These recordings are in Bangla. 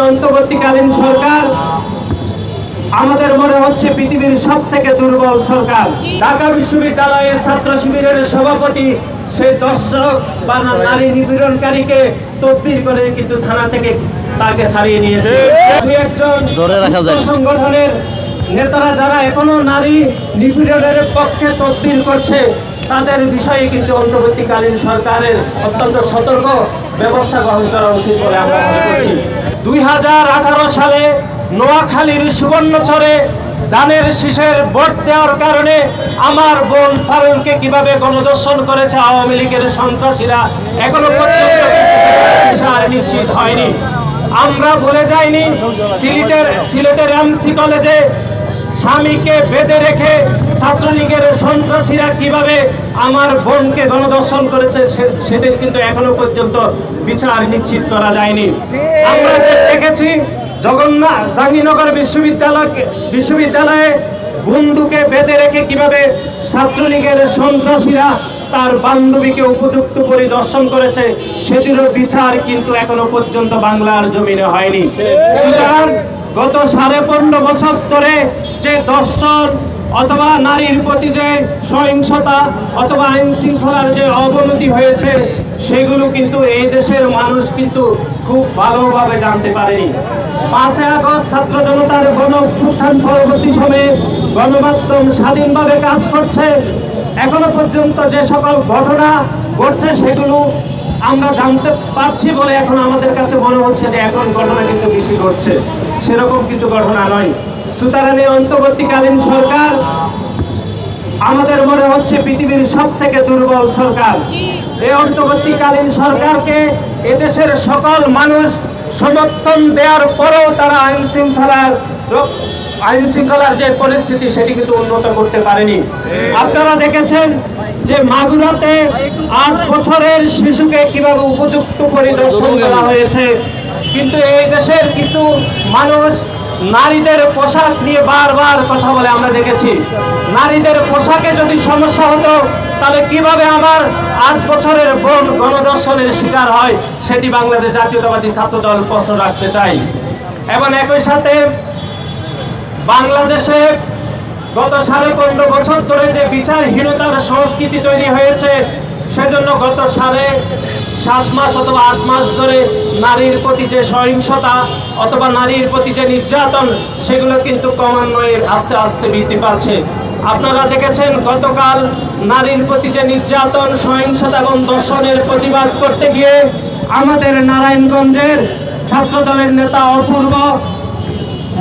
অন্তর্বর্তীকালীন সরকার আমাদের মনে হচ্ছে পৃথিবীর সবথেকে দুর্বল সরকার। ঢাকা বিশ্ববিদ্যালয়ের ছাত্র শিবিরের সভাপতি সেই দর্শক বা নারী নিপীড়নকারীকে তদবির করে কিন্তু থানা থেকে তাকে ছাড়িয়ে নিয়েছে। দুই একজন সংগঠনের নেতারা যারা এখনো নারী নিপীড়নের পক্ষে তদবির করছে, তাদের বিষয়ে কিন্তু অন্তর্বর্তীকালীন সরকারের অত্যন্ত সতর্ক ব্যবস্থা গ্রহণ করা উচিত বলে আমরা মনে করছি। 2018 সালে নোয়াখালীর সুবর্ণচরে ধানের শীষের ভোট দেওয়ার কারণে আমার বোন ফারুলকে কিভাবে গণধর্ষণ করেছে আওয়ামী লীগের সন্ত্রাসীরা, এখনো পর্যন্ত নিশ্চিত হয়নি। আমরা ভুলে যাইনি সিলেটের এমসি কলেজে স্বামীকে বেঁধে রেখে ছাত্রলীগের সন্ত্রাসীরা কিভাবে আমার বোনকে গণধর্ষণ করেছে, সেটা কিন্তু এখনো পর্যন্ত বিচার নিশ্চিত করা যায়নি। আমরা দেখেছি জাহাঙ্গীরনগর বিশ্ববিদ্যালয়ে বন্ধুকে বেঁধে রেখে কিভাবে ছাত্রলীগের সন্ত্রাসীরা তার বান্ধবীকে উপযুক্ত পরিদর্শন করেছে, সেটিরও বিচার কিন্তু এখনো পর্যন্ত বাংলার জমিনে হয়নি। সুতরাং গত 15.5 বছর ধরে যে দর্শন অথবা নারীর প্রতি যে সহিংসতা অথবা আইন শৃঙ্খলার যে অবনতি হয়েছে, সেগুলো কিন্তু এই দেশের মানুষ কিন্তু খুব ভালোভাবে জানতে পারেনি। 5 আগস্ট ছাত্র জনতার গণ অভ্যুত্থান পরবর্তী সময়ে গণমাধ্যম স্বাধীনভাবে কাজ করছে। এখনো পর্যন্ত যে সকল ঘটনা ঘটছে সেগুলো আমরা জানতে পারছি বলে এখন আমাদের কাছে মনে হচ্ছে যে এখন ঘটনা কিন্তু বেশি ঘটছে, সেরকম কিন্তু ঘটনা নয়। সুতরাং এই অন্তর্বর্তীকালীন সরকার আমাদের মনে হচ্ছে পৃথিবীর সবথেকে দুর্বল সরকার। এই অন্তর্বর্তীকালীন সরকারকে এদেশের সকল মানুষ সমর্থন দেওয়ার পরেও তারা আইন শৃঙ্খলার যে পরিস্থিতি সেটি কিন্তু উন্নত করতে পারেনি। আপনারা দেখেছেন যে মাগুরাতে 8 বছরের শিশুকে কিভাবে উপযুক্ত পরিদর্শন করা হয়েছে, কিন্তু এই দেশের কিছু মানুষ নারীদের পোশাক নিয়ে বারবার কথা বলে আমরা দেখেছি। নারীদের পোশাকে যদি সমস্যা হতো তাহলে কিভাবে আমার 8 বছরের বোন গণধর্ষণের শিকার হয়, সেটি বাংলাদেশ জাতীয়তাবাদী ছাত্রদল প্রশ্ন রাখতে চাই। এবং একই সাথে বাংলাদেশে গত 15.5 বছর ধরে যে বিচারহীনতার সংস্কৃতি তৈরি হয়েছে, সেজন্য গত 7.5 মাস অথবা 8 মাস ধরে নারীর প্রতি যে সহিংসতা অথবা নারীর প্রতি যে নির্যাতন, সেগুলো কিন্তু ক্রমান্বয়ে আস্তে আস্তে বৃদ্ধি পাচ্ছে। আপনারা দেখেছেন গতকাল নারীর প্রতি যে নির্যাতন, সহিংসতা এবং ধর্ষণের প্রতিবাদ করতে গিয়ে আমাদের নারায়ণগঞ্জের ছাত্রদলের নেতা অপূর্ব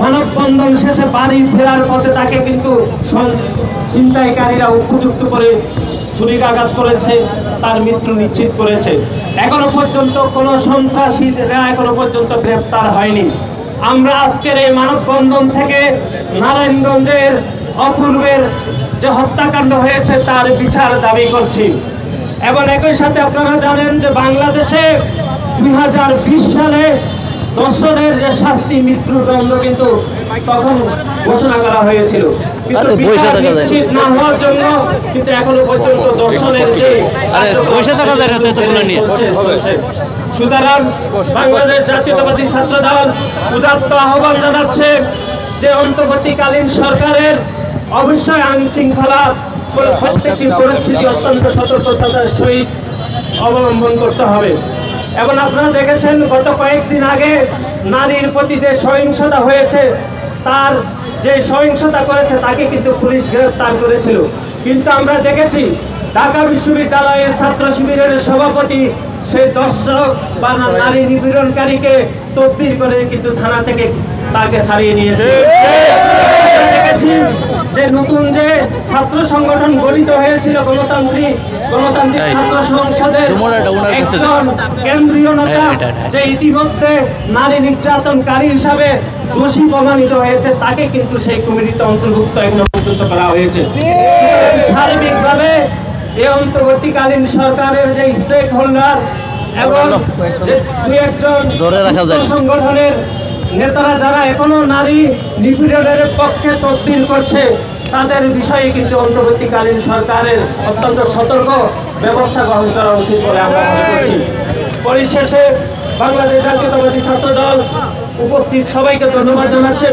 মানববন্ধন শেষে বাড়ি ফেরার পথে তাকে কিন্তু ছিনতাইকারীরা উপযুক্ত করে ছুরিকাঘাত করেছে, তার মৃত্যু নিশ্চিত করেছে। এখনো পর্যন্ত কোনো সন্ত্রাসীরা এখনো পর্যন্ত গ্রেপ্তার হয়নি। আমরা আজকের এই মানববন্ধন থেকে নারায়ণগঞ্জের অপূর্বের যে হত্যাকাণ্ড হয়েছে তার বিচার দাবি করছি। এবং একই সাথে আপনারা জানেন যে বাংলাদেশে 2020 সালে ধর্ষণের যে শাস্তি মৃত্যুদণ্ড কিন্তু তখন ঘোষণা করা হয়েছিল, কিন্তু বিচার নিশ্চিত না হওয়ার জন্য কিন্তু এখনো পর্যন্ত ধর্ষণের যে সুতরাং বাংলাদেশ জাতীয়তাবাদী ছাত্রদল উদাত্ত আহ্বান জানাচ্ছে যে অন্তর্বর্তীকালীন সরকারের অবশ্যই আইন শৃঙ্খলা প্রত্যেকটি পরিস্থিতি অত্যন্ত সতর্কতার সহিত অবলম্বন করতে হবে। এবং আপনারা দেখেছেন গত কয়েকদিন আগে নারীর প্রতি যে সহিংসতা হয়েছে, তার যে সহিংসতা করেছে তাকে কিন্তু পুলিশ গ্রেফতার করেছিল, কিন্তু আমরা দেখেছি ঢাকা বিশ্ববিদ্যালয়ের ছাত্র শিবিরের সভাপতি সেই দর্শক বা নারী নিপীড়নকারীকে তদবির করে কিন্তু থানা থেকে তাকে ছাড়িয়ে নিয়েছে। দেখেছি যে নতুন যে ছাত্র সংগঠন গঠিত হয়েছিল গণতান্ত্রিক ছাত্র সংসদের একজন কেন্দ্রীয় নেতা যে ইতিমধ্যে নারী নির্যাতনকারী হিসাবে দোষী প্রমাণিত হয়েছে, তাকে কিন্তু সেই কমিটিতে অন্তর্ভুক্ত এখনো পর্যন্ত করা হয়েছে। সার্বিকভাবে এই অন্তর্বর্তীকালীন সরকারের যে স্টেক হোল্ডার এবং যে 2-1 সংগঠনের নেতারা যারা এখনো নারী নিপীড়নের পক্ষে তদবির করছে, তাদের বিষয়ে কিন্তু অন্তর্বর্তীকালীন সরকারের অত্যন্ত সতর্ক ব্যবস্থা গ্রহণ করা উচিত বলে আমরা মনে করছি। পরিশেষে বাংলাদেশ জাতীয়তাবাদী ছাত্রদল উপস্থিত সবাইকে ধন্যবাদ জানাচ্ছি।